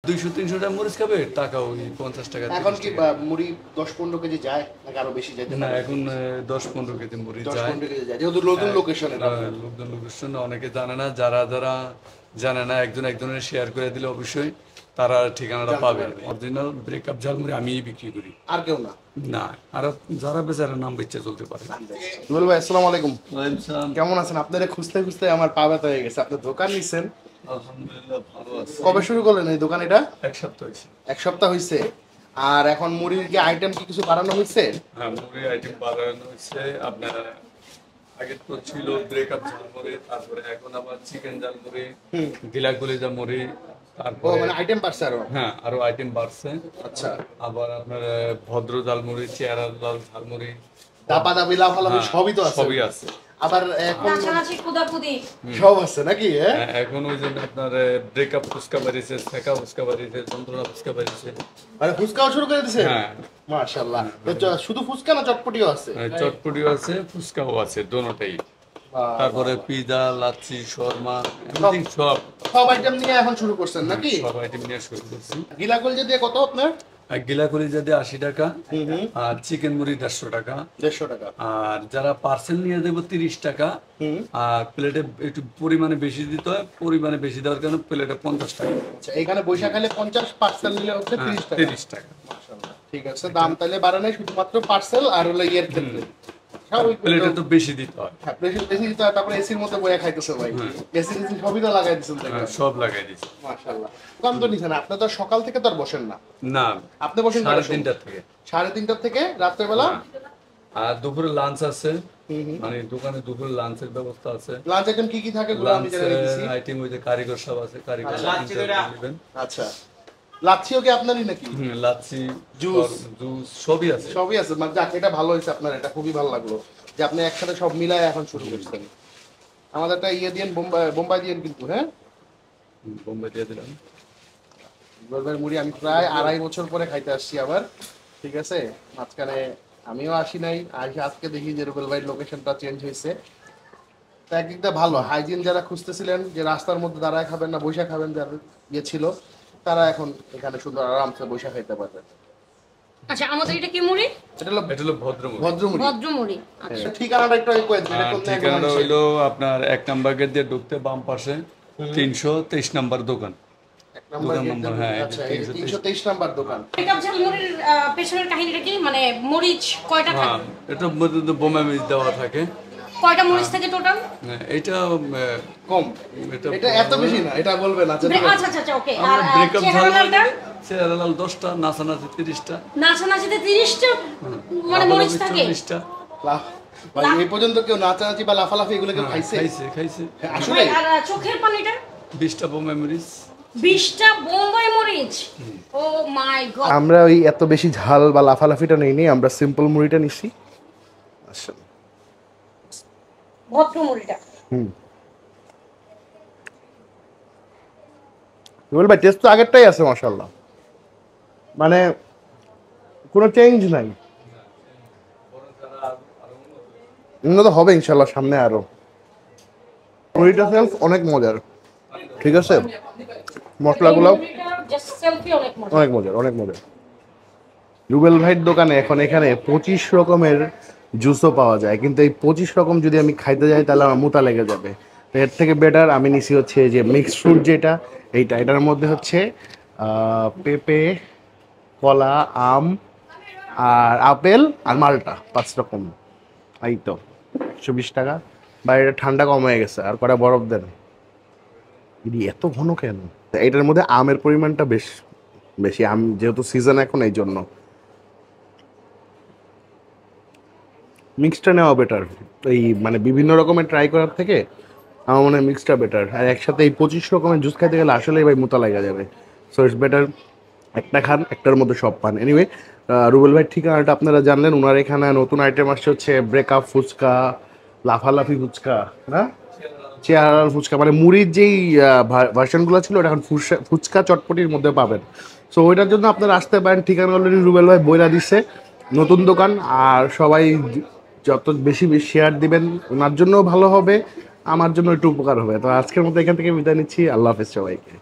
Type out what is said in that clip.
200-300 টাকা মরিচ খাবে, টাকা ওই 50 টাকা। এখন কি মুড়ি 10-15 কেজি যায় নাকি আরো বেশি যায়? না, এখন 10-15 কেজি মুড়ি যায়। 10-15 কেজি যায়, যেহেতু নতুন লোকেশনে। নতুন লোকেশন, অনেকে জানে না। যারা জানে না, একজনের শেয়ার করে দিলে অবশ্যই তারা ঠিকানাটা পাবে। অরিজিনাল ব্রেকআপ ঝালমুড়ি আমিই বিক্রি করি, আর কেউ না। না, আর যারা বেচারা নাম বেচে চলতে পারে। রুবেল ভাই আসসালামু আলাইকুম। কেমন আছেন? আপনারা খুঁজতে খুঁজতে আমার পা ব্যথা হয়ে গেছে। আপনার দোকান নিছেন? আলহামদুলিল্লাহ ভালো আছি। কবে শুরু করলেন এই দোকান? এটা 1 সপ্তাহ হয়েছে। 1 সপ্তাহ হয়েছে। আর এখন মুড়ির কি আইটেম কি কিছু বাড়ানো হয়েছে? হ্যাঁ, মুড়ির আইটেম বাড়ানো হয়েছে। আপনার আগে তো ছিল ব্রেকআপ ঝালমুড়ি, তারপরে এখন আবার চিকেন ঝালমুড়ি, গিলা কলিজা মুড়ি, তারপরে মানে আইটেম বাড়ছে আরো? হ্যাঁ, আরো আইটেম বাড়ছে। আচ্ছা। আবার আপনার ভদ্র ঝালমুড়ি, চেহারা লাল ঝালমুড়ি, দাপা দাবি লাফালাফি সবই তো আছে। সবই আছে। আবার এখন নাচানাচি কুদাকুদি সব আছে নাকি? এখন ওই জন্য আপনার ব্রেকআপ ফুচকা বাড়িছে, ফেকা ফুচকা বাড়িছে, যন্ত্রণা ফুচকা বাড়িছে। মানে ফুচকাও শুরু করে দিয়েছে? হ্যাঁ, মাশাআল্লাহ। শুধু ফুচকা না চটপটিও আছে? চটপটিও আছে, ফুচকাও আছে, দোনোটাই। তারপরে পিজা, লাচ্ছি, শর্মা, এভরিথিং সব আইটেম নিয়ে এখন শুরু করছেন নাকি? সব আইটেম নিয়ে শুরু করছি। গিলা কলিজা দিয়ে কত আপনার? আর গিলা কলিজা দিয়ে 80 টাকা, আর চিকেন মুড়ি 150 টাকা, 150 টাকা। আর যারা পার্সেল নিয়ে দেবো 30 টাকা। আর প্লেটে একটু পরিমাণে বেশি দিতে হয়, পরিমাণে বেশি দেওয়ার কারণে প্লেটে 50 টাকা। আচ্ছা, এখানে বৈশাখ খালে 50, পার্সেল নিলে হচ্ছে 30 টাকা। 30 টাকা। মাশাআল্লাহ, ঠিক আছে। দাম তাহলে বাড়া নাই, শুধুমাত্র পার্সেল আর হলো ইয়ের ক্ষেত্রে। প্লেটে তো বেশি দিতে হয়। হ্যাঁ, বেশি দিতে হয়। তারপরে এসির মধ্যে বয়ে খাইতেছে ভাই। এসি সবই তো লাগাই দিচ্ছেন তাই? সব লাগাই দিচ্ছি। মাশাআল্লাহ। দোকান তো নিছেন, আপনি তো সকাল থেকে তো আর বসেন না? না, আপনি বসেন 3:30 থেকে। 3:30 থেকে রাতের বেলা? আর দুপুরে লাঞ্চ আছে, মানে দোকানে দুপুরে লাঞ্চের ব্যবস্থা আছে। লাঞ্চ আইটেম কি কি থাকে গুলো আমি জানি দিছি। আইটেম ওই যে কারিগর সব আছে, কারিগর নেবেন। আচ্ছা, লাচ্ছিও কি আপনারই নাকি? লাচ্ছি, জুস সবই আছে। সবই আছে। মানে যাক, এটা ভালো হয়েছে আপনার, এটা খুবই ভালো লাগলো যে আপনি একসাথে সব মিলায় এখন শুরু করছেন। আমাদেরটা ইয়ে দিয়েন, বোম্বাই দিয়েন কিন্তু। হ্যাঁ, বোম্বাই দিয়ে দিলাম। রুবেল মুড়ি আমি প্রায় 2.5 বছর পরে খাইতে আসছি আবার। ঠিক আছে, মাঝখানে আমিও আসি নাই, আজকে দেখি যে রুবেল ভাইয়ের লোকেশনটা চেঞ্জ হয়েছে। তো একদিকটা ভালো, হাইজিন যারা খুঁজতেছিলেন যে রাস্তার মধ্যে দাঁড়ায় খাবেন না বৈশা খাবেন, যারা ইয়ে ছিল, তারা এখন এখানে সুন্দর আরামসে বৈশা খাইতে পারবে। আচ্ছা, আমাদের এটা কি মুড়ি? এটা হলো ভদ্রমুড়ি। ভদ্রমুড়ি। ভদ্রমুড়ি। আচ্ছা, ঠিকানাটা একটু কই দেন। ঠিকানাটা হইলো আপনার 1 নাম্বার গেট দিয়ে ঢুকতে বাম পাশে 323 নাম্বার দোকান। দোকান নম্বর, হ্যাঁ, আচ্ছা, 323 নাম্বার দোকান। ব্রেকআপ ঝালমুড়ির পেছনের কাহিনীটা কি? মানে মরিচ কয়টা থাকে? হ্যাঁ, এটার মধ্যে তো বোমা মিচ দেওয়া থাকে। কয়টা মরিচ থাকে টোটাল? এটা কম, এটা এত বেশি না, এটা বলবেন। আচ্ছা, আচ্ছা আচ্ছা, ওকে। আর আমরা ব্রেকআপ চেহারা লালটা? চেহারা লাল 10টা, নাচানাচি 30টা, নাচানাচিতে 30টা মানে মরিচ থাকে? 40টা। ভাই, এই পর্যন্ত কেউ নাচানাচি বা লাফালাফি এগুলো কেউ খাইছে? খাইছে। আসলে আর চোখের পানিটা? 20টা বোমা মরিচ। 20টা বোম্বাই মরিচ? ও মাই গড। আমরা ওই এত বেশি ঝাল বা লাফালাফিটা নেইনি, আমরা সিম্পল মুড়িটা নিছি। আচ্ছা, ভদ্র মুড়িটা। রুবেল ভাই, টেস্ট তো আগেরটাই আছে মাশাআল্লাহ, মানে কোনো চেঞ্জ নাই। উন্নত হবে ইনশাআল্লাহ সামনে আরো। মুড়িটা সেলফ অনেক মজার, ঠিক আছে, মশলাগুলো জাস্ট সেলফি অনেক মজা। অনেক মজার, অনেক মজার। রুবেল ভাইয়ের দোকানে এখন এখানে 25 রকমের জুসও পাওয়া যায়, কিন্তু এই 25 রকম যদি আমি খাইতে যাই তাহলে আমার মোটা লেগে যাবে। তো এর থেকে বেটার আমি নিছি হচ্ছে যে মিক্সড ফ্রুট, যেটা এটার মধ্যে হচ্ছে পেঁপে, কলা, আম আর আপেল আর মালটা, 5 রকম। এই তো 120 টাকা। বা এটা ঠান্ডা কম হয়ে গেছে, আর কটা বরফ দেন। এত ঘন কেন? এটার মধ্যে আমের পরিমাণটা বেশি, আম যেহেতু সিজন এখন, এই জন্য মিক্সটা নেওয়া বেটার। এই মানে বিভিন্ন রকমের ট্রাই করার থেকে আমার মনে হয় মিক্সটা বেটার। আর একসাথে এই 25 রকমের জুস খাইতে গেলে আসলেই ভাই মোটা লাগা যাবে। সো ইটস বেটার একটা খান, একটার মধ্যে সব পান। এনিওয়ে, রুবেল ভাই ঠিকানাটা আপনারা জানলেন। ওনার এখানে নতুন আইটেম আসছে হচ্ছে ব্রেকআপ ফুচকা, লাফালাফি ফুচকা, না চেহারা ফুচকা, মানে মুড়ির যেই ভার্সনগুলো ছিল ওটা এখন ফুচকা চটপটির মধ্যে পাবেন। সো ওইটার জন্য আপনারা আসতে পারেন। ঠিকানা অলরেডি রুবেল ভাই বইরা দিচ্ছে, নতুন দোকান। আর সবাই যত বেশি শেয়ার দিবেন ওনার জন্যও ভালো হবে, আমার জন্য একটু উপকার হবে। তো আজকের মতো এখান থেকে বিদায় নিচ্ছি। আল্লাহ হাফেজ সবাইকে।